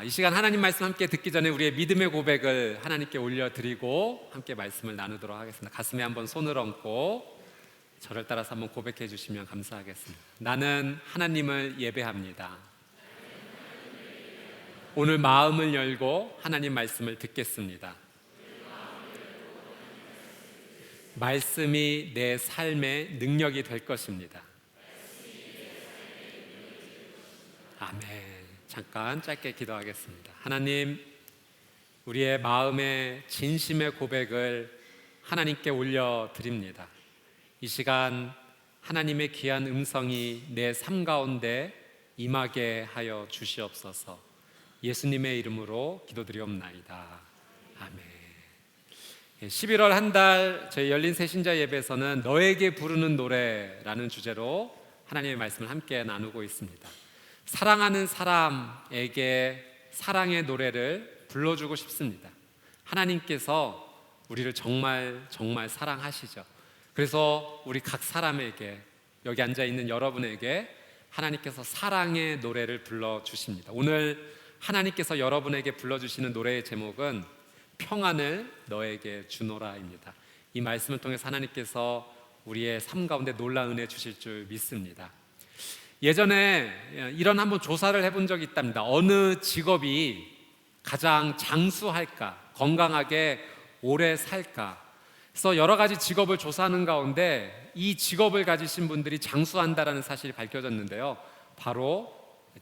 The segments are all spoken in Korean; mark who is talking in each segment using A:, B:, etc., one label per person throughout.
A: 이 시간 하나님 말씀 함께 듣기 전에 우리의 믿음의 고백을 하나님께 올려드리고 함께 말씀을 나누도록 하겠습니다. 가슴에 한번 손을 얹고 저를 따라서 한번 고백해 주시면 감사하겠습니다. 나는 하나님을 예배합니다. 오늘 마음을 열고 하나님 말씀을 듣겠습니다. 말씀이 내 삶의 능력이 될 것입니다. 아멘. 잠깐 짧게 기도하겠습니다. 하나님, 우리의 마음의 진심의 고백을 하나님께 올려드립니다. 이 시간 하나님의 귀한 음성이 내 삶 가운데 임하게 하여 주시옵소서. 예수님의 이름으로 기도드리옵나이다. 아멘. 11월 한 달 저희 열린 새신자 예배에서는 너에게 부르는 노래라는 주제로 하나님의 말씀을 함께 나누고 있습니다. 사랑하는 사람에게 사랑의 노래를 불러주고 싶습니다. 하나님께서 우리를 정말 사랑하시죠. 그래서 우리 각 사람에게, 여기 앉아있는 여러분에게 하나님께서 사랑의 노래를 불러주십니다. 오늘 하나님께서 여러분에게 불러주시는 노래의 제목은 평안을 너에게 주노라입니다. 이 말씀을 통해서 하나님께서 우리의 삶 가운데 놀라운 은혜 주실 줄 믿습니다. 예전에 이런 한번 조사를 해본 적이 있답니다. 어느 직업이 가장 장수할까, 건강하게 오래 살까. 그래서 여러 가지 직업을 조사하는 가운데 이 직업을 가지신 분들이 장수한다라는 사실이 밝혀졌는데요. 바로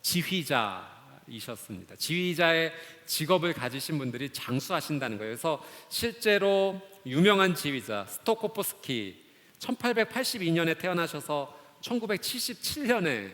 A: 지휘자이셨습니다. 지휘자의 직업을 가지신 분들이 장수하신다는 거예요. 그래서 실제로 유명한 지휘자 스토코포스키 1882년에 태어나셔서 1977년에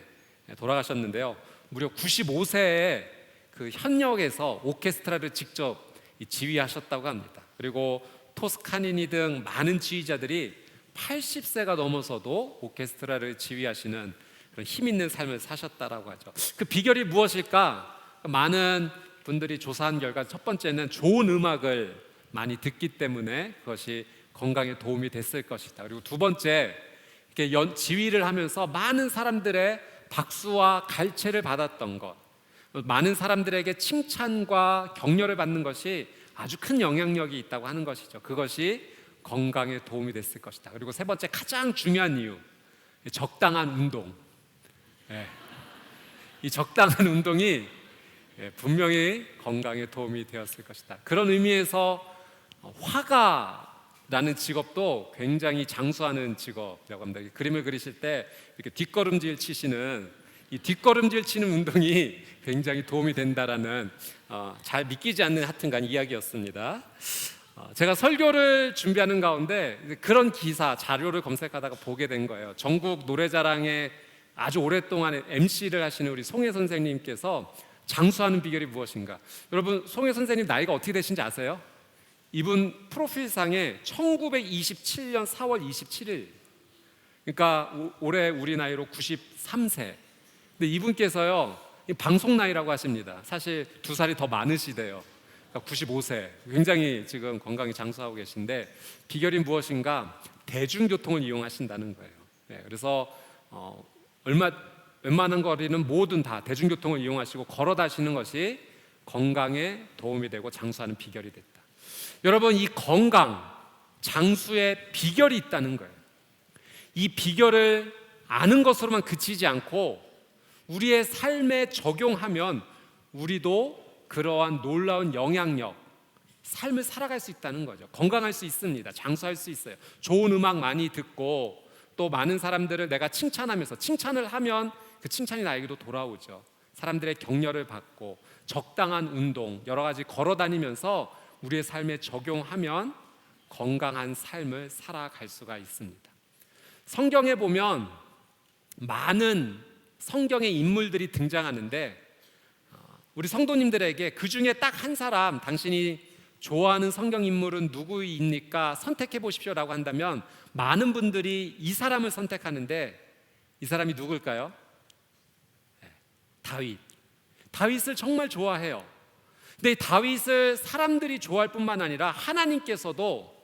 A: 돌아가셨는데요. 무려 95세에 그 현역에서 오케스트라를 직접 지휘하셨다고 합니다. 그리고 토스카니니 등 많은 지휘자들이 80세가 넘어서도 오케스트라를 지휘하시는 그런 힘 있는 삶을 사셨다라고 하죠. 그 비결이 무엇일까? 많은 분들이 조사한 결과 첫 번째는 좋은 음악을 많이 듣기 때문에 그것이 건강에 도움이 됐을 것이다. 그리고 두 번째, 지휘를 하면서 많은 사람들의 박수와 갈채를 받았던 것, 많은 사람들에게 칭찬과 격려를 받는 것이 아주 큰 영향력이 있다고 하는 것이죠. 그것이 건강에 도움이 됐을 것이다. 그리고 세 번째, 가장 중요한 이유, 적당한 운동. 이 적당한 운동이 분명히 건강에 도움이 되었을 것이다. 그런 의미에서 화가라는 직업도 굉장히 장수하는 직업이라고 합니다. 그림을 그리실 때 이렇게 뒷걸음질 치시는 이 뒷걸음질 치는 운동이 굉장히 도움이 된다라는 잘 믿기지 않는 하여튼간 이야기였습니다. 제가 설교를 준비하는 가운데 그런 기사, 자료를 검색하다가 보게 된 거예요. 전국 노래자랑에 아주 오랫동안 MC를 하시는 우리 송혜 선생님께서 장수하는 비결이 무엇인가? 여러분, 송혜 선생님 나이가 어떻게 되신지 아세요? 이분 프로필상에 1927년 4월 27일, 그러니까 올해 우리 나이로 93세. 근데 이분께서요, 방송 나이라고 하십니다. 사실 2살이 더 많으시대요. 그러니까 95세. 굉장히 지금 건강히 장수하고 계신데 비결이 무엇인가? 대중교통을 이용하신다는 거예요. 그래서 웬만한 거리는 뭐든 다 대중교통을 이용하시고 걸어 다니시는 것이 건강에 도움이 되고 장수하는 비결이 됐다. 여러분, 이 건강, 장수의 비결이 있다는 거예요. 이 비결을 아는 것으로만 그치지 않고 우리의 삶에 적용하면 우리도 그러한 놀라운 영향력, 삶을 살아갈 수 있다는 거죠. 건강할 수 있습니다. 장수할 수 있어요. 좋은 음악 많이 듣고 또 많은 사람들을 내가 칭찬하면서, 칭찬을 하면 그 칭찬이 나에게도 돌아오죠. 사람들의 격려를 받고 적당한 운동, 여러 가지 걸어 다니면서 우리의 삶에 적용하면 건강한 삶을 살아갈 수가 있습니다. 성경에 보면 많은 성경의 인물들이 등장하는데 우리 성도님들에게 그 중에 딱 한 사람, 당신이 좋아하는 성경 인물은 누구입니까? 선택해 보십시오라고 한다면 많은 분들이 이 사람을 선택하는데 이 사람이 누굴까요? 다윗. 다윗을 정말 좋아해요. 근데 이 다윗을 사람들이 좋아할 뿐만 아니라 하나님께서도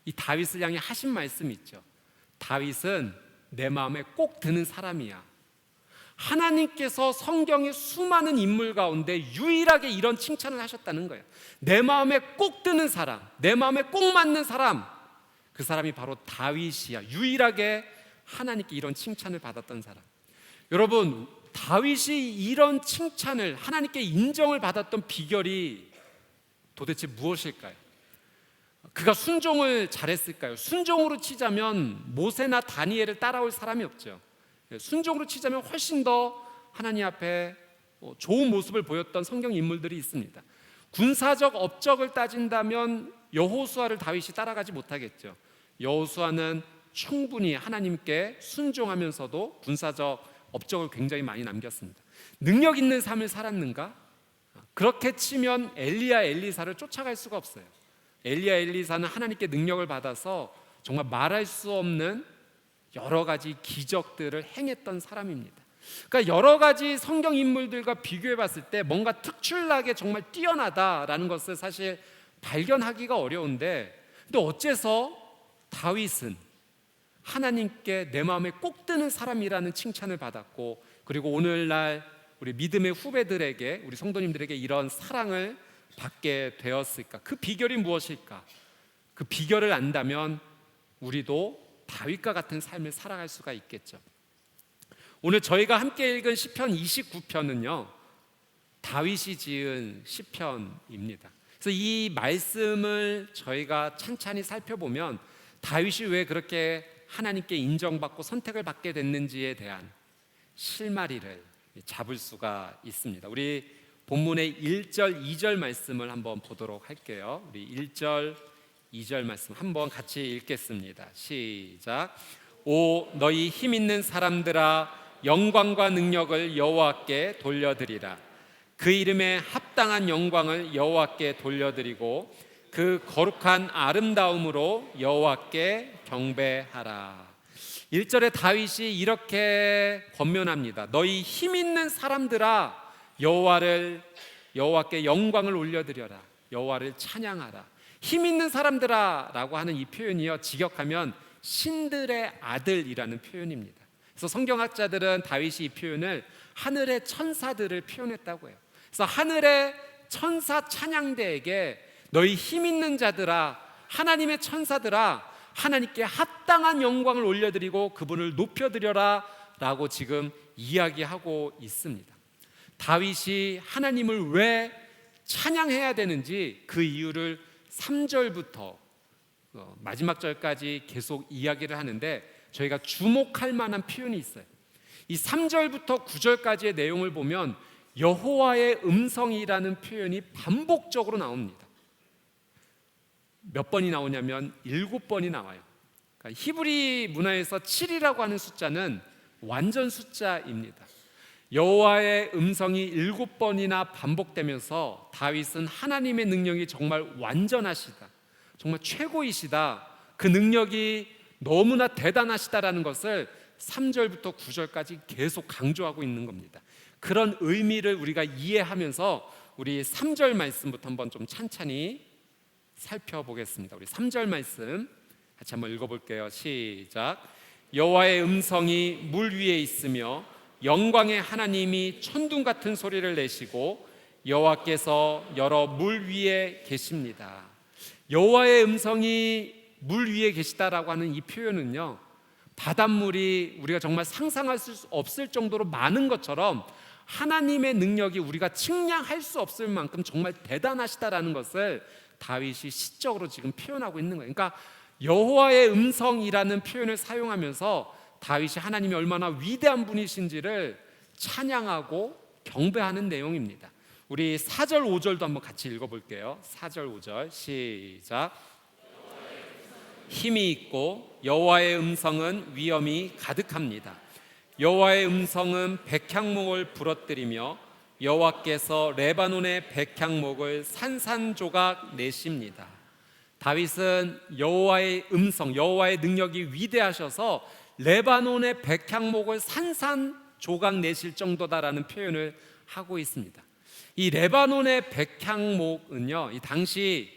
A: 이 다윗을 향해 하신 말씀이 있죠. 다윗은 내 마음에 꼭 드는 사람이야. 하나님께서 성경의 수많은 인물 가운데 유일하게 이런 칭찬을 하셨다는 거예요. 내 마음에 꼭 드는 사람, 내 마음에 꼭 맞는 사람, 그 사람이 바로 다윗이야. 유일하게 하나님께 이런 칭찬을 받았던 사람. 여러분, 다윗이 이런 칭찬을, 하나님께 인정을 받았던 비결이 도대체 무엇일까요? 그가 순종을 잘했을까요? 순종으로 치자면 모세나 다니엘을 따라올 사람이 없죠. 순종으로 치자면 훨씬 더 하나님 앞에 좋은 모습을 보였던 성경 인물들이 있습니다. 군사적 업적을 따진다면 여호수아를 다윗이 따라가지 못하겠죠. 여호수아는 충분히 하나님께 순종하면서도 군사적 업적을 굉장히 많이 남겼습니다. 능력 있는 삶을 살았는가? 그렇게 치면 엘리야, 엘리사를 쫓아갈 수가 없어요. 엘리야, 엘리사는 하나님께 능력을 받아서 정말 말할 수 없는 여러 가지 기적들을 행했던 사람입니다. 그러니까 여러 가지 성경 인물들과 비교해 봤을 때 뭔가 특출나게 정말 뛰어나다라는 것을 사실 발견하기가 어려운데, 근데 어째서 다윗은 하나님께 내 마음에 꼭 드는 사람이라는 칭찬을 받았고, 그리고 오늘날 우리 믿음의 후배들에게, 우리 성도님들에게 이런 사랑을 받게 되었을까? 그 비결이 무엇일까? 그 비결을 안다면 우리도 다윗과 같은 삶을 살아갈 수가 있겠죠. 오늘 저희가 함께 읽은 시편 29편은요 다윗이 지은 시편입니다. 그래서 이 말씀을 저희가 찬찬히 살펴보면 다윗이 왜 그렇게 하나님께 인정받고 선택을 받게 됐는지에 대한 실마리를 잡을 수가 있습니다. 우리 본문의 1절, 2절 말씀을 한번 보도록 할게요. 우리 1절, 2절 말씀 한번 같이 읽겠습니다. 시작. 오 너희 힘 있는 사람들아, 영광과 능력을 여호와께 돌려드리라. 그 이름에 합당한 영광을 여호와께 돌려드리고 그 거룩한 아름다움으로 여호와께 경배하라. 1절에 다윗이 이렇게 권면합니다. 너희 힘 있는 사람들아, 여호와께 영광을 올려드려라. 여호와를 찬양하라. 힘 있는 사람들아 라고 하는 이 표현이요, 직역하면 신들의 아들이라는 표현입니다. 그래서 성경학자들은 다윗이 이 표현을 하늘의 천사들을 표현했다고 해요. 그래서 하늘의 천사 찬양대에게 너희 힘 있는 자들아, 하나님의 천사들아, 하나님께 합당한 영광을 올려드리고 그분을 높여드려라 라고 지금 이야기하고 있습니다. 다윗이 하나님을 왜 찬양해야 되는지 그 이유를 3절부터 마지막 절까지 계속 이야기를 하는데, 저희가 주목할 만한 표현이 있어요. 이 3절부터 9절까지의 내용을 보면 여호와의 음성이라는 표현이 반복적으로 나옵니다. 몇 번이 나오냐면 7번이 나와요. 그러니까 히브리 문화에서 7이라고 하는 숫자는 완전 숫자입니다. 여호와의 음성이 7번이나 반복되면서 다윗은 하나님의 능력이 정말 완전하시다, 정말 최고이시다, 그 능력이 너무나 대단하시다라는 것을 3절부터 9절까지 계속 강조하고 있는 겁니다. 그런 의미를 우리가 이해하면서 우리 3절 말씀부터 한번 좀 찬찬히 살펴보겠습니다. 우리 3절 말씀 같이 한번 읽어볼게요. 시작. 여호와의 음성이 물 위에 있으며 영광의 하나님이 천둥 같은 소리를 내시고 여호와께서 여러 물 위에 계십니다. 여호와의 음성이 물 위에 계시다라고 하는 이 표현은요, 바닷물이 우리가 정말 상상할 수 없을 정도로 많은 것처럼 하나님의 능력이 우리가 측량할 수 없을 만큼 정말 대단하시다라는 것을 다윗이 시적으로 지금 표현하고 있는 거예요. 그러니까 여호와의 음성이라는 표현을 사용하면서 다윗이 하나님이 얼마나 위대한 분이신지를 찬양하고 경배하는 내용입니다. 우리 4절 5절도 한번 같이 읽어볼게요. 4절 5절 시작. 힘이 있고 여호와의 음성은 위엄이 가득합니다. 여호와의 음성은 백향목을 부러뜨리며 여호와께서 레바논의 백향목을 산산조각 내십니다. 다윗은 여호와의 음성, 여호와의 능력이 위대하셔서 레바논의 백향목을 산산조각 내실 정도다라는 표현을 하고 있습니다. 이 레바논의 백향목은요, 이 당시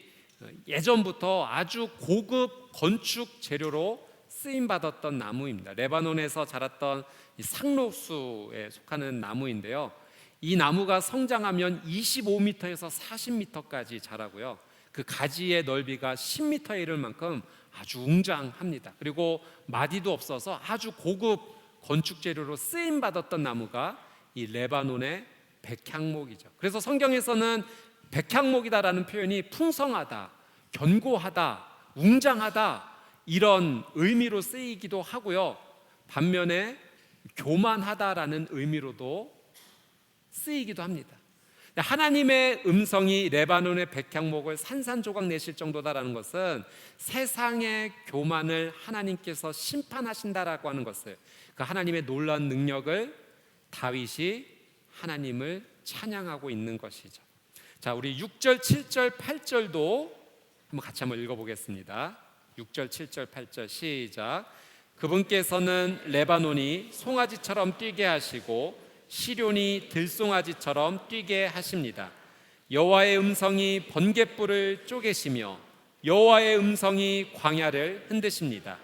A: 예전부터 아주 고급 건축 재료로 쓰임 받았던 나무입니다. 레바논에서 자랐던 이 상록수에 속하는 나무인데요. 이 나무가 성장하면 25m에서 40m까지 자라고요. 그 가지의 넓이가 10m에 이를 만큼 아주 웅장합니다. 그리고 마디도 없어서 아주 고급 건축 재료로 쓰임 받았던 나무가 이 레바논의 백향목이죠. 그래서 성경에서는 백향목이다라는 표현이 풍성하다, 견고하다, 웅장하다 이런 의미로 쓰이기도 하고요. 반면에 교만하다라는 의미로도 쓰이기도 합니다. 하나님의 음성이 레바논의 백향목을 산산조각 내실 정도다라는 것은 세상의 교만을 하나님께서 심판하신다라고 하는 것을, 그 하나님의 놀라운 능력을 다윗이 하나님을 찬양하고 있는 것이죠. 자, 우리 6절, 7절, 8절도 같이 한번 읽어보겠습니다. 6절, 7절, 8절 시작. 그분께서는 레바논이 송아지처럼 뛰게 하시고 시련이 들송아지처럼 뛰게 하십니다. 여호와의 음성이 번갯불을 쪼개시며 여호와의 음성이 광야를 흔드십니다.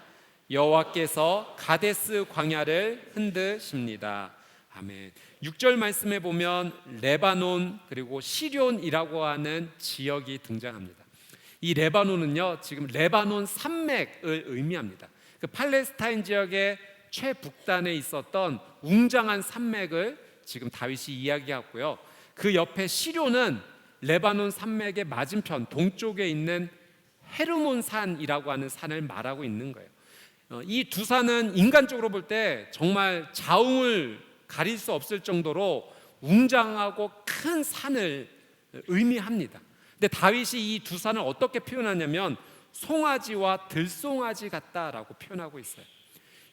A: 여호와께서 가데스 광야를 흔드십니다. 아멘. 6절 말씀에 보면 레바논 그리고 시련이라고 하는 지역이 등장합니다. 이 레바논은요, 지금 레바논 산맥을 의미합니다. 그 팔레스타인 지역의 최북단에 있었던 웅장한 산맥을 지금 다윗이 이야기하고요. 그 옆에 시료는 레바논 산맥의 맞은편 동쪽에 있는 헤르몬 산이라고 하는 산을 말하고 있는 거예요. 이 두 산은 인간적으로 볼 때 정말 자웅을 가릴 수 없을 정도로 웅장하고 큰 산을 의미합니다. 근데 다윗이 이 두 산을 어떻게 표현하냐면 송아지와 들송아지 같다라고 표현하고 있어요.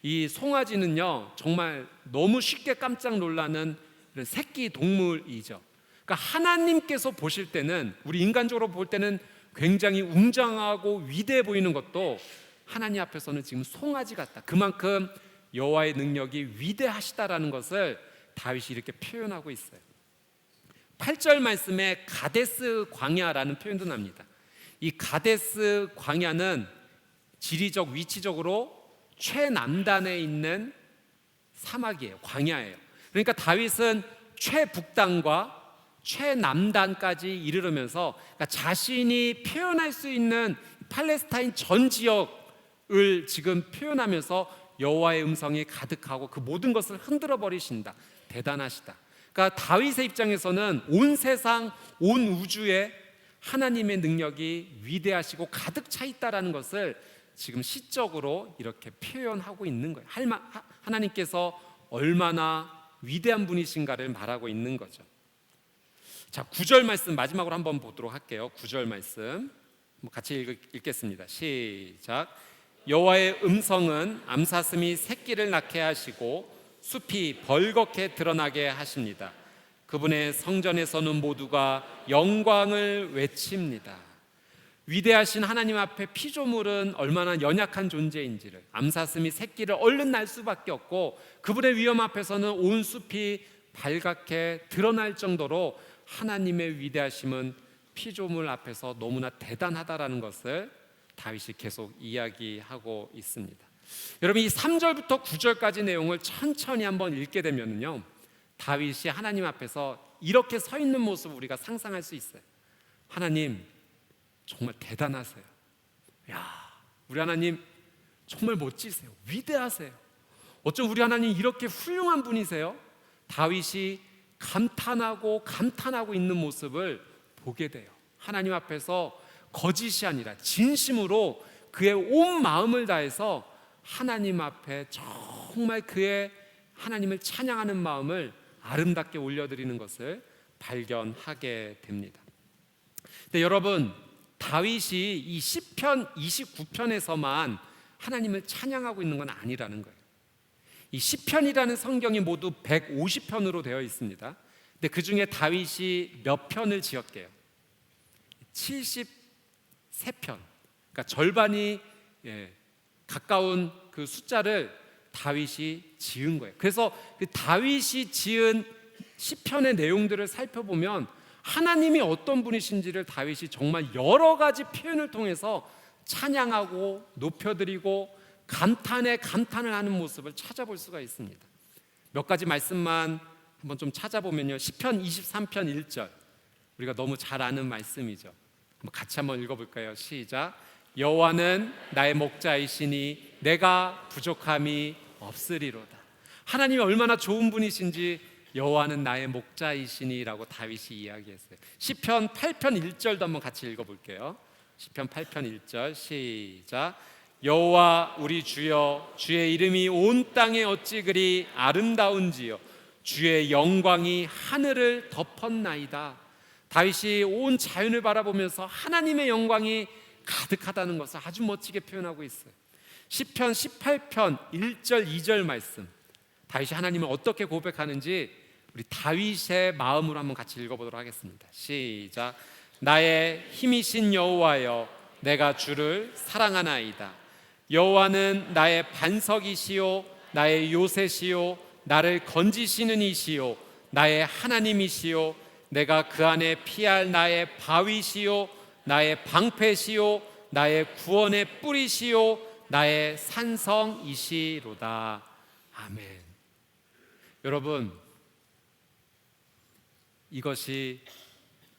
A: 이 송아지는요, 정말 너무 쉽게 깜짝 놀라는 새끼 동물이죠. 그러니까 하나님께서 보실 때는, 우리 인간적으로 볼 때는 굉장히 웅장하고 위대해 보이는 것도 하나님 앞에서는 지금 송아지 같다. 그만큼 여호와의 능력이 위대하시다라는 것을 다윗이 이렇게 표현하고 있어요. 8절 말씀에 가데스 광야라는 표현도 납니다. 이 가데스 광야는 지리적 위치적으로 최남단에 있는 사막이에요. 광야예요. 그러니까 다윗은 최북단과 최남단까지 이르르면서, 그러니까 자신이 표현할 수 있는 팔레스타인 전 지역을 지금 표현하면서 여호와의 음성이 가득하고 그 모든 것을 흔들어 버리신다. 대단하시다. 그러니까 다윗의 입장에서는 온 세상, 온 우주에 하나님의 능력이 위대하시고 가득 차 있다라는 것을 지금 시적으로 이렇게 표현하고 있는 거예요. 하나님께서 얼마나 위대한 분이신가를 말하고 있는 거죠. 자, 9절 말씀 마지막으로 한번 보도록 할게요. 9절 말씀 같이 읽겠습니다. 시작. 여호와의 음성은 암사슴이 새끼를 낳게 하시고 숲이 벌겋게 드러나게 하십니다. 그분의 성전에서는 모두가 영광을 외칩니다. 위대하신 하나님 앞에 피조물은 얼마나 연약한 존재인지를, 암사슴이 새끼를 얼른 낳을 수밖에 없고 그분의 위엄 앞에서는 온 숲이 발갛게 드러날 정도로 하나님의 위대하심은 피조물 앞에서 너무나 대단하다라는 것을 다윗이 계속 이야기하고 있습니다. 여러분, 이 3절부터 9절까지 내용을 천천히 한번 읽게 되면요, 다윗이 하나님 앞에서 이렇게 서 있는 모습을 우리가 상상할 수 있어요. 하나님 정말 대단하세요. 야, 우리 하나님 정말 멋지세요. 위대하세요. 어쩜 우리 하나님 이렇게 훌륭한 분이세요? 다윗이 감탄하고 있는 모습을 보게 돼요. 하나님 앞에서 거짓이 아니라 진심으로 그의 온 마음을 다해서 하나님 앞에 정말 그의 하나님을 찬양하는 마음을 아름답게 올려드리는 것을 발견하게 됩니다. 근데 여러분, 다윗이 이 시편 29편에서만 하나님을 찬양하고 있는 건 아니라는 거예요. 이 시편이라는 성경이 모두 150편으로 되어 있습니다. 근데 그 중에 다윗이 몇 편을 지었게요? 73편. 그러니까 절반이 가까운 그 숫자를 다윗이 지은 거예요. 그래서 그 다윗이 지은 시편의 내용들을 살펴보면 하나님이 어떤 분이신지를 다윗이 정말 여러 가지 표현을 통해서 찬양하고 높여드리고 감탄에 감탄을 하는 모습을 찾아볼 수가 있습니다. 몇 가지 말씀만 한번 좀 찾아보면요, 시편 23편 1절, 우리가 너무 잘 아는 말씀이죠. 같이 한번 읽어볼까요? 시작. 여호와는 나의 목자이시니 내가 부족함이 없으리로다. 하나님이 얼마나 좋은 분이신지, 여호와는 나의 목자이시니라고 다윗이 이야기했어요. 시편 8편 1절도 한번 같이 읽어볼게요. 시편 8편 1절 시작. 여호와 우리 주여, 주의 이름이 온 땅에 어찌 그리 아름다운지요, 주의 영광이 하늘을 덮었나이다. 다윗이 온 자연을 바라보면서 하나님의 영광이 가득하다는 것을 아주 멋지게 표현하고 있어요. 시편 18편 1절 2절 말씀, 다윗이 하나님을 어떻게 고백하는지 우리 다윗의 마음으로 한번 같이 읽어보도록 하겠습니다. 시작. 나의 힘이신 여호와여, 내가 주를 사랑하나이다. 여호와는 나의 반석이시요 나의 요새시요 나를 건지시는 이시요 나의 하나님이시요 내가 그 안에 피할 나의 바위시요 나의 방패시요 나의 구원의 뿌리시요 나의 산성이시로다. 아멘. 여러분, 이것이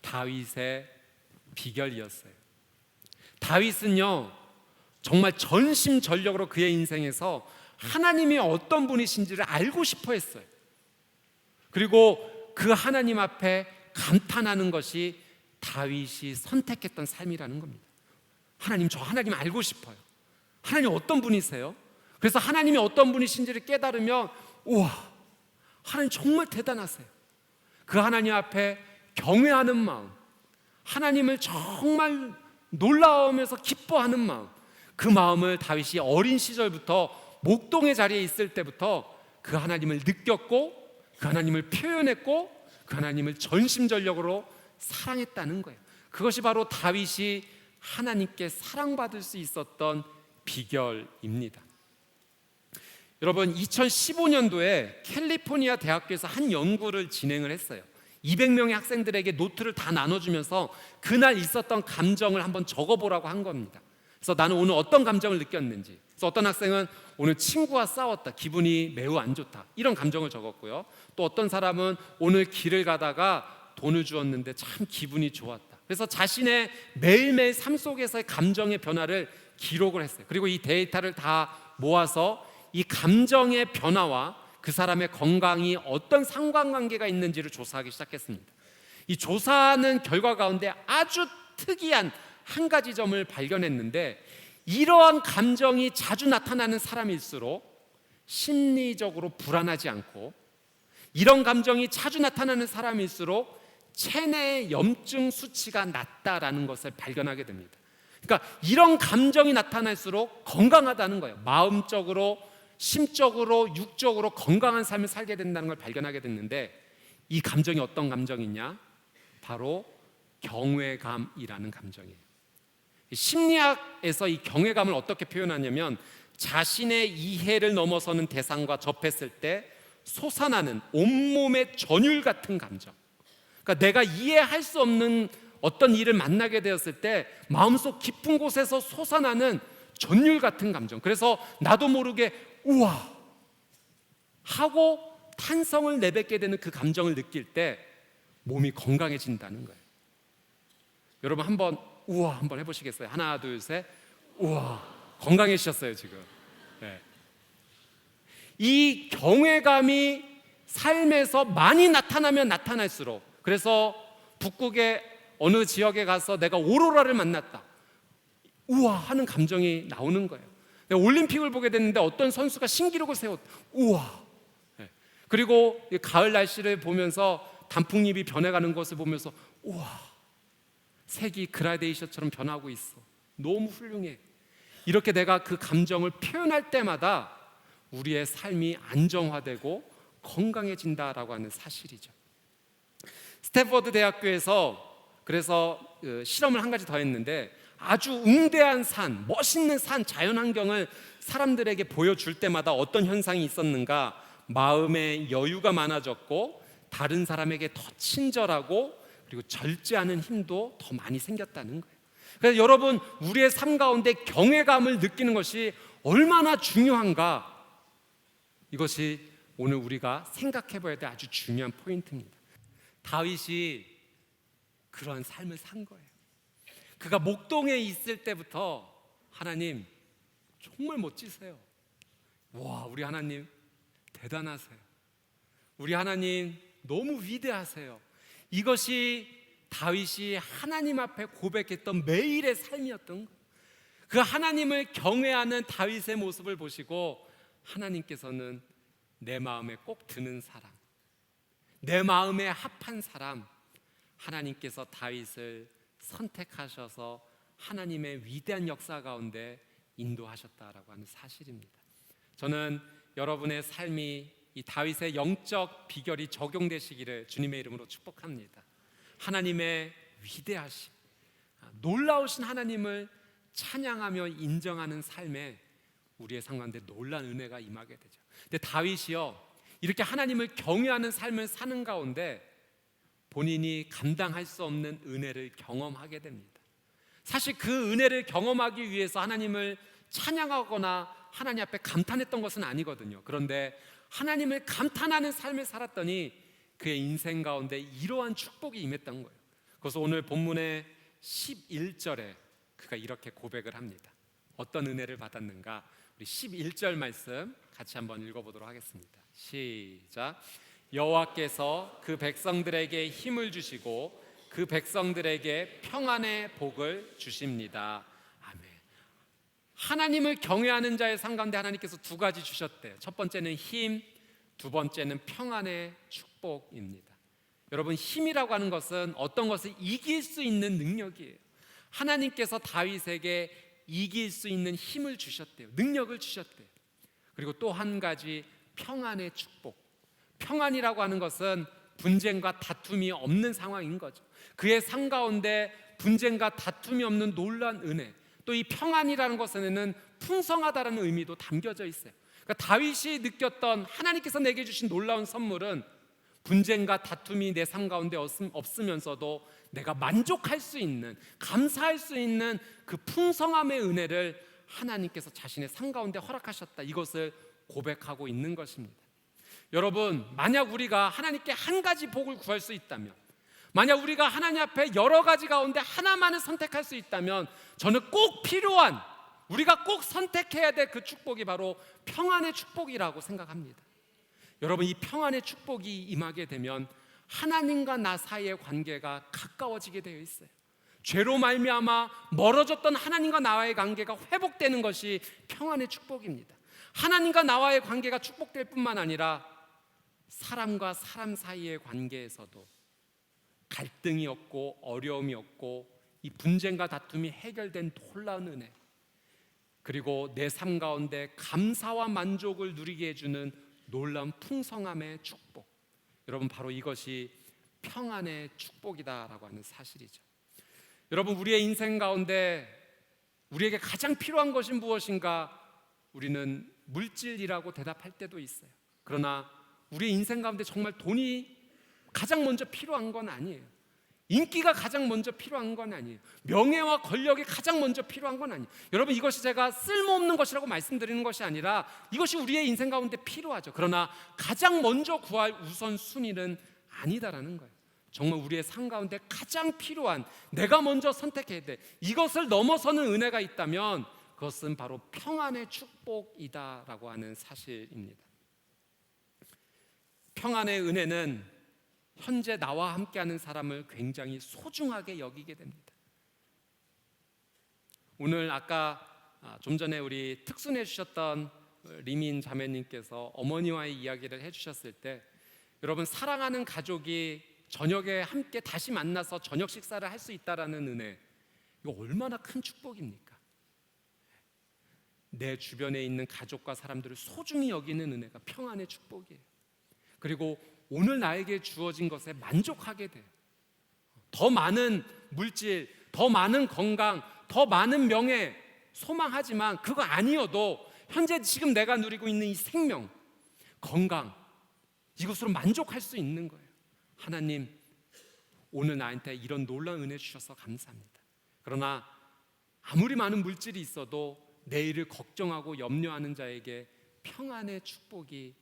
A: 다윗의 비결이었어요. 다윗은요, 정말 전심전력으로 그의 인생에서 하나님이 어떤 분이신지를 알고 싶어 했어요. 그리고 그 하나님 앞에 감탄하는 것이 다윗이 선택했던 삶이라는 겁니다. 하나님, 저 하나님 알고 싶어요. 하나님 어떤 분이세요? 그래서 하나님이 어떤 분이신지를 깨달으면, 우와, 하나님 정말 대단하세요. 그 하나님 앞에 경외하는 마음, 하나님을 정말 놀라워하면서 기뻐하는 마음, 그 마음을 다윗이 어린 시절부터 목동의 자리에 있을 때부터 그 하나님을 느꼈고, 그 하나님을 표현했고, 그 하나님을 전심전력으로 사랑했다는 거예요. 그것이 바로 다윗이 하나님께 사랑받을 수 있었던 비결입니다. 여러분, 2015년도에 캘리포니아 대학교에서 한 연구를 진행을 했어요. 200명의 학생들에게 노트를 다 나눠주면서 그날 있었던 감정을 한번 적어보라고 한 겁니다. 그래서 나는 오늘 어떤 감정을 느꼈는지, 그래서 어떤 학생은 오늘 친구와 싸웠다, 기분이 매우 안 좋다, 이런 감정을 적었고요. 또 어떤 사람은 오늘 길을 가다가 돈을 주었는데 참 기분이 좋았다. 그래서 자신의 매일매일 삶 속에서의 감정의 변화를 기록을 했어요. 그리고 이 데이터를 다 모아서 이 감정의 변화와 그 사람의 건강이 어떤 상관관계가 있는지를 조사하기 시작했습니다. 이 조사하는 결과 가운데 아주 특이한 한 가지 점을 발견했는데, 이러한 감정이 자주 나타나는 사람일수록 심리적으로 불안하지 않고, 이런 감정이 자주 나타나는 사람일수록 체내 염증 수치가 낮다라는 것을 발견하게 됩니다. 그러니까 이런 감정이 나타날수록 건강하다는 거예요. 마음적으로, 심적으로, 육적으로 건강한 삶을 살게 된다는 걸 발견하게 됐는데, 이 감정이 어떤 감정이냐? 바로 경외감이라는 감정이에요. 심리학에서 이 경외감을 어떻게 표현하냐면, 자신의 이해를 넘어서는 대상과 접했을 때 솟아나는 온몸의 전율 같은 감정, 그러니까 내가 이해할 수 없는 어떤 일을 만나게 되었을 때 마음속 깊은 곳에서 솟아나는 전율 같은 감정, 그래서 나도 모르게 우와 하고 탄성을 내뱉게 되는 그 감정을 느낄 때 몸이 건강해진다는 거예요. 여러분, 한번 우와 한번 해보시겠어요? 하나 둘 셋. 우와, 건강해지셨어요 지금. 네. 이 경외감이 삶에서 많이 나타나면 나타날수록, 그래서 북극의 어느 지역에 가서 내가 오로라를 만났다, 우와 하는 감정이 나오는 거예요. 내가 올림픽을 보게 됐는데 어떤 선수가 신기록을 세웠다, 우와. 네. 그리고 가을 날씨를 보면서 단풍잎이 변해가는 것을 보면서 우와, 색이 그라데이션처럼 변하고 있어, 너무 훌륭해. 이렇게 내가 그 감정을 표현할 때마다 우리의 삶이 안정화되고 건강해진다라고 하는 사실이죠. 스탠퍼드 대학교에서 그래서 실험을 한 가지 더 했는데, 아주 웅대한 산, 멋있는 산, 자연환경을 사람들에게 보여줄 때마다 어떤 현상이 있었는가? 마음의 여유가 많아졌고, 다른 사람에게 더 친절하고, 그리고 절제하는 힘도 더 많이 생겼다는 거예요. 그래서 여러분, 우리의 삶 가운데 경외감을 느끼는 것이 얼마나 중요한가? 이것이 오늘 우리가 생각해 봐야 될 아주 중요한 포인트입니다. 다윗이 그런 삶을 산 거예요. 그가 목동에 있을 때부터 하나님 정말 멋지세요. 와, 우리 하나님 대단하세요. 우리 하나님 너무 위대하세요. 이것이 다윗이 하나님 앞에 고백했던 매일의 삶이었던 거예요. 그 하나님을 경외하는 다윗의 모습을 보시고 하나님께서는 내 마음에 꼭 드는 사람, 내 마음에 합한 사람, 하나님께서 다윗을 선택하셔서 하나님의 위대한 역사 가운데 인도하셨다라고 하는 사실입니다. 저는 여러분의 삶이 이 다윗의 영적 비결이 적용되시기를 주님의 이름으로 축복합니다. 하나님의 위대하심, 놀라우신 하나님을 찬양하며 인정하는 삶에 우리의 삶 가운데 놀라운 은혜가 임하게 되죠. 근데 다윗이요, 이렇게 하나님을 경외하는 삶을 사는 가운데 본인이 감당할 수 없는 은혜를 경험하게 됩니다. 사실 그 은혜를 경험하기 위해서 하나님을 찬양하거나 하나님 앞에 감탄했던 것은 아니거든요. 그런데 하나님을 감탄하는 삶을 살았더니 그의 인생 가운데 이러한 축복이 임했던 거예요. 그래서 오늘 본문의 11절에 그가 이렇게 고백을 합니다. 어떤 은혜를 받았는가? 우리 11절 말씀 같이 한번 읽어보도록 하겠습니다. 시작. 여호와께서 그 백성들에게 힘을 주시고 그 백성들에게 평안의 복을 주십니다. 아멘. 하나님을 경외하는 자의 삶 가운데 하나님께서 두 가지 주셨대요. 첫 번째는 힘, 두 번째는 평안의 축복입니다. 여러분, 힘이라고 하는 것은 어떤 것을 이길 수 있는 능력이에요. 하나님께서 다윗에게 이길 수 있는 힘을 주셨대요. 능력을 주셨대요. 그리고 또 한 가지, 평안의 축복. 평안이라고 하는 것은 분쟁과 다툼이 없는 상황인 거죠. 그의 삶 가운데 분쟁과 다툼이 없는 놀라운 은혜, 또 이 평안이라는 것에는 풍성하다는 의미도 담겨져 있어요. 그러니까 다윗이 느꼈던 하나님께서 내게 주신 놀라운 선물은 분쟁과 다툼이 내 삶 가운데 없으면서도 내가 만족할 수 있는, 감사할 수 있는 그 풍성함의 은혜를 하나님께서 자신의 삶 가운데 허락하셨다, 이것을 고백하고 있는 것입니다. 여러분, 만약 우리가 하나님께 한 가지 복을 구할 수 있다면, 만약 우리가 하나님 앞에 여러 가지 가운데 하나만을 선택할 수 있다면, 저는 꼭 필요한, 우리가 꼭 선택해야 될 그 축복이 바로 평안의 축복이라고 생각합니다. 여러분, 이 평안의 축복이 임하게 되면 하나님과 나 사이의 관계가 가까워지게 되어 있어요. 죄로 말미암아 멀어졌던 하나님과 나와의 관계가 회복되는 것이 평안의 축복입니다. 하나님과 나와의 관계가 축복될 뿐만 아니라 사람과 사람 사이의 관계에서도 갈등이 없고 어려움이 없고 이 분쟁과 다툼이 해결된 놀라운 은혜, 그리고 내 삶 가운데 감사와 만족을 누리게 해주는 놀라운 풍성함의 축복, 여러분, 바로 이것이 평안의 축복이다라고 하는 사실이죠. 여러분, 우리의 인생 가운데 우리에게 가장 필요한 것이 무엇인가? 우리는 물질이라고 대답할 때도 있어요. 그러나 우리의 인생 가운데 정말 돈이 가장 먼저 필요한 건 아니에요. 인기가 가장 먼저 필요한 건 아니에요. 명예와 권력이 가장 먼저 필요한 건 아니에요. 여러분, 이것이 제가 쓸모없는 것이라고 말씀드리는 것이 아니라 이것이 우리의 인생 가운데 필요하죠. 그러나 가장 먼저 구할 우선순위는 아니다라는 거예요. 정말 우리의 삶 가운데 가장 필요한, 내가 먼저 선택해야 돼, 이것을 넘어서는 은혜가 있다면 그것은 바로 평안의 축복이다라고 하는 사실입니다. 평안의 은혜는 현재 나와 함께하는 사람을 굉장히 소중하게 여기게 됩니다. 오늘 아까 좀 전에 우리 특순해 주셨던 리민 자매님께서 어머니와의 이야기를 해주셨을 때, 여러분, 사랑하는 가족이 저녁에 함께 다시 만나서 저녁 식사를 할 수 있다라는 은혜, 이거 얼마나 큰 축복입니까? 내 주변에 있는 가족과 사람들을 소중히 여기는 은혜가 평안의 축복이에요. 그리고 오늘 나에게 주어진 것에 만족하게 돼요. 더 많은 물질, 더 많은 건강, 더 많은 명예 소망하지만 그거 아니어도 현재 지금 내가 누리고 있는 이 생명, 건강, 이것으로 만족할 수 있는 거예요. 하나님, 오늘 나한테 이런 놀라운 은혜 주셔서 감사합니다. 그러나 아무리 많은 물질이 있어도 내일을 걱정하고 염려하는 자에게 평안의 축복이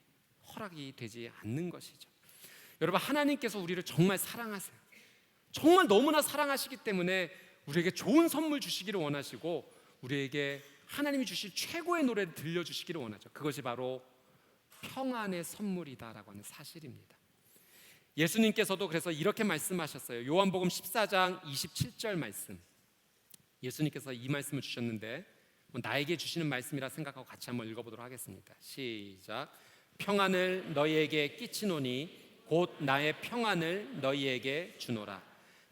A: 허락이 되지 않는 것이죠. 여러분, 하나님께서 우리를 정말 사랑하세요. 정말 너무나 사랑하시기 때문에 우리에게 좋은 선물 주시기를 원하시고 우리에게 하나님이 주실 최고의 노래를 들려주시기를 원하죠. 그것이 바로 평안의 선물이다라고 하는 사실입니다. 예수님께서도 그래서 이렇게 말씀하셨어요. 요한복음 14장 27절 말씀, 예수님께서 이 말씀을 주셨는데 나에게 주시는 말씀이라 생각하고 같이 한번 읽어보도록 하겠습니다. 시작. 평안을 너희에게 끼치노니 곧 나의 평안을 너희에게 주노라.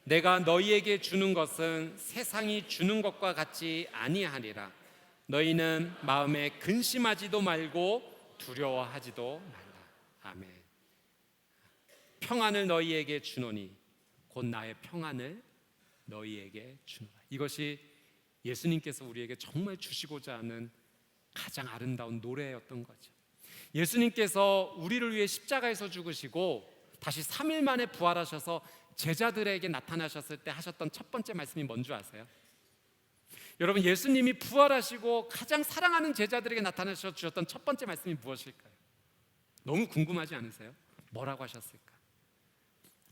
A: 내가 너희에게 주는 것은 세상이 주는 것과 같지 아니하리라. 너희는 마음에 근심하지도 말고 두려워하지도 말라. 아멘. 평안을 너희에게 주노니 곧 나의 평안을 너희에게 주노라. 이것이 예수님께서 우리에게 정말 주시고자 하는 가장 아름다운 노래였던 거죠. 예수님께서 우리를 위해 십자가에서 죽으시고 다시 3일 만에 부활하셔서 제자들에게 나타나셨을 때 하셨던 첫 번째 말씀이 뭔지 아세요? 여러분, 예수님이 부활하시고 가장 사랑하는 제자들에게 나타나셔 주셨던 첫 번째 말씀이 무엇일까요? 너무 궁금하지 않으세요? 뭐라고 하셨을까?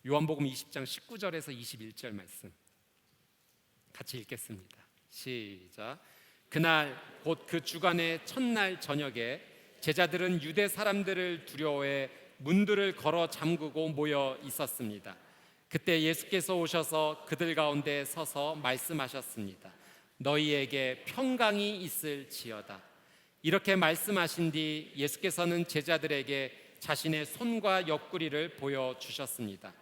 A: 요한복음 20장 19절에서 21절 말씀 같이 읽겠습니다. 시작. 그날 곧 그 주간의 첫날 저녁에 제자들은 유대 사람들을 두려워해 문들을 걸어 잠그고 모여 있었습니다. 그때 예수께서 오셔서 그들 가운데 서서 말씀하셨습니다. 너희에게 평강이 있을지어다. 이렇게 말씀하신 뒤 예수께서는 제자들에게 자신의 손과 옆구리를 보여주셨습니다.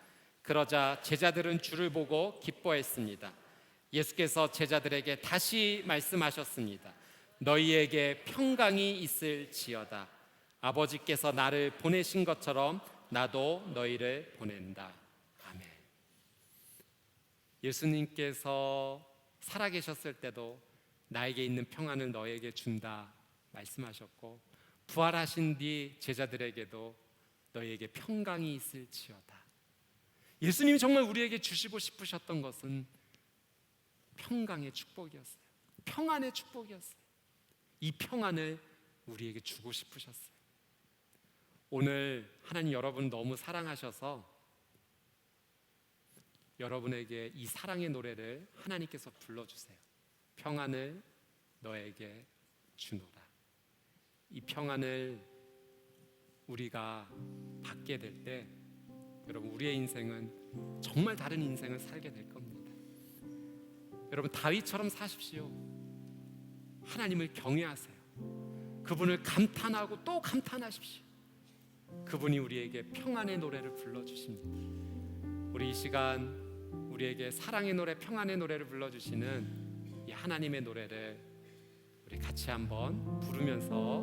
A: 그러자 제자들은 주를 보고 기뻐했습니다. 예수께서 제자들에게 다시 말씀하셨습니다. 너희에게 평강이 있을지어다. 아버지께서 나를 보내신 것처럼 나도 너희를 보낸다. 아멘. 예수님께서 살아계셨을 때도 나에게 있는 평안을 너에게 준다 말씀하셨고, 부활하신 뒤 제자들에게도 너희에게 평강이 있을지어다. 예수님이 정말 우리에게 주시고 싶으셨던 것은 평강의 축복이었어요. 평안의 축복이었어요. 이 평안을 우리에게 주고 싶으셨어요. 오늘 하나님 여러분 너무 사랑하셔서 여러분에게 이 사랑의 노래를 하나님께서 불러주세요. 평안을 너에게 주노라. 이 평안을 우리가 받게 될 때 여러분, 우리의 인생은 정말 다른 인생을 살게 될 겁니다. 여러분, 다윗처럼 사십시오. 하나님을 경외하세요. 그분을 감탄하고 또 감탄하십시오. 그분이 우리에게 평안의 노래를 불러주십니다. 우리 이 시간 우리에게 사랑의 노래, 평안의 노래를 불러주시는 이 하나님의 노래를 우리 같이 한번 부르면서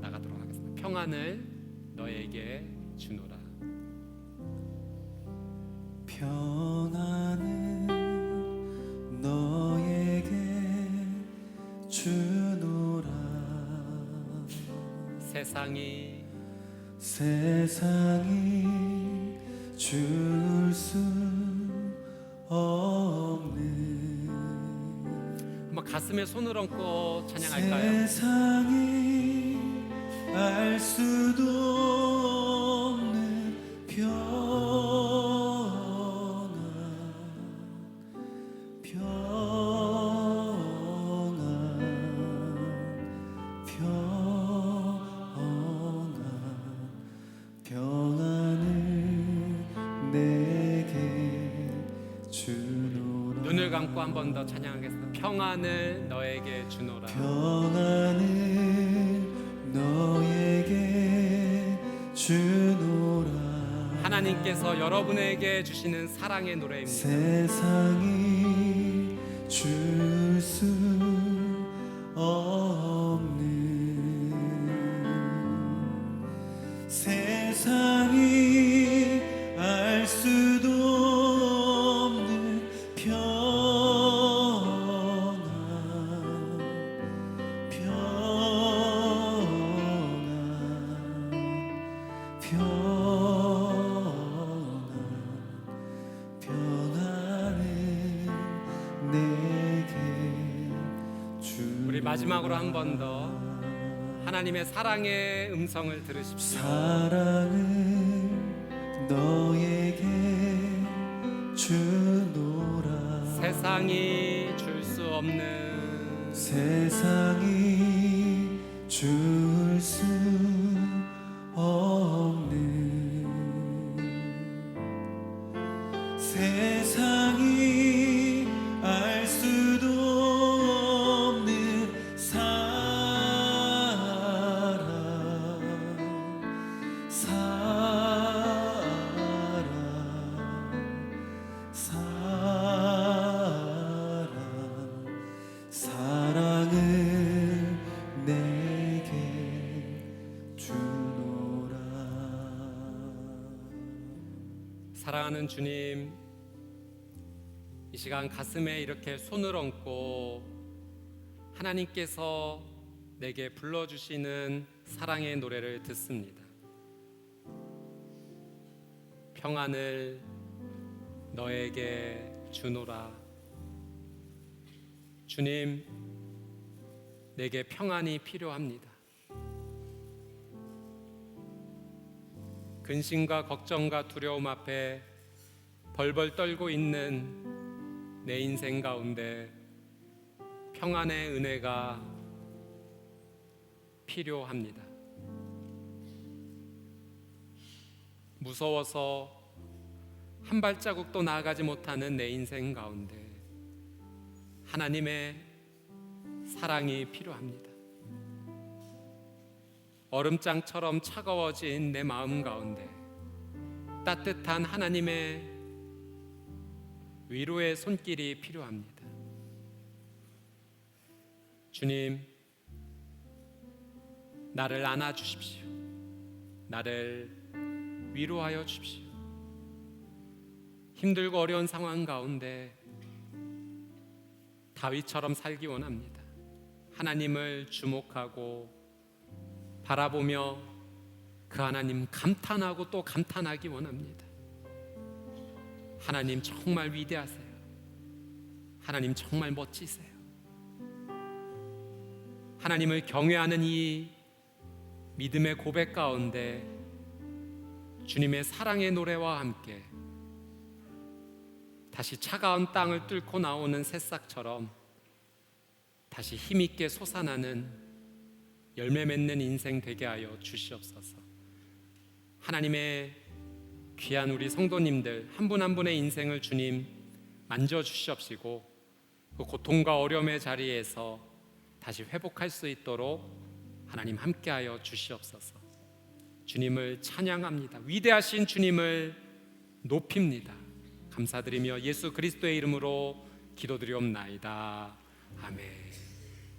A: 나가도록 하겠습니다. 평안을 너에게 주노라.
B: 평안을 너에게 주노라.
A: 세상이
B: 줄 수 없는,
A: 한번 가슴에 손을 얹고 찬양할까요?
B: 세상이 알 수도 없는 평안을 내게 주노라.
A: 눈을 감고 한 번 더 찬양하겠습니다. 평안을 너에게 주노라.
B: 평안을 너에게 주노라.
A: 하나님께서 여러분에게 주시는 사랑의 노래입니다.
B: 세상이 줄 수 없는, 세상이 알 수도 없는 평안을 내게 주노라.
A: 우리 마지막으로 한 번 더 하나님의 사랑의 음성을 들으십시오.
B: 사랑을 너에게 주노라.
A: 세상이 줄 수 없는
B: 세상이 줄 수 없는 세상이 알 수도 없는 사랑을 내게 주노라.
A: 사랑하는 주님, 이 시간 가슴에 이렇게 손을 얹고 하나님께서 내게 불러주시는 사랑의 노래를 듣습니다. 평안을 너에게 주노라. 주님, 내게 평안이 필요합니다. 근심과 걱정과 두려움 앞에 벌벌 떨고 있는 내 인생 가운데 평안의 은혜가 필요합니다. 무서워서 한 발자국도 나아가지 못하는 내 인생 가운데 하나님의 사랑이 필요합니다. 얼음장처럼 차가워진 내 마음 가운데 따뜻한 하나님의 위로의 손길이 필요합니다. 주님, 나를 안아주십시오. 나를 위로하여 주십시오. 힘들고 어려운 상황 가운데 다윗처럼 살기 원합니다. 하나님을 주목하고 바라보며 그 하나님 감탄하고 또 감탄하기 원합니다. 하나님 정말 위대하세요. 하나님 정말 멋지세요. 하나님을 경외하는 이 믿음의 고백 가운데 주님의 사랑의 노래와 함께 다시 차가운 땅을 뚫고 나오는 새싹처럼 다시 힘있게 솟아나는 열매 맺는 인생 되게 하여 주시옵소서. 하나님의 귀한 우리 성도님들 한 분 한 분의 인생을 주님 만져주시옵시고 그 고통과 어려움의 자리에서 다시 회복할 수 있도록 하나님 함께하여 주시옵소서. 주님을 찬양합니다. 위대하신 주님을 높입니다. 감사드리며 예수 그리스도의 이름으로 기도드리옵나이다. 아멘.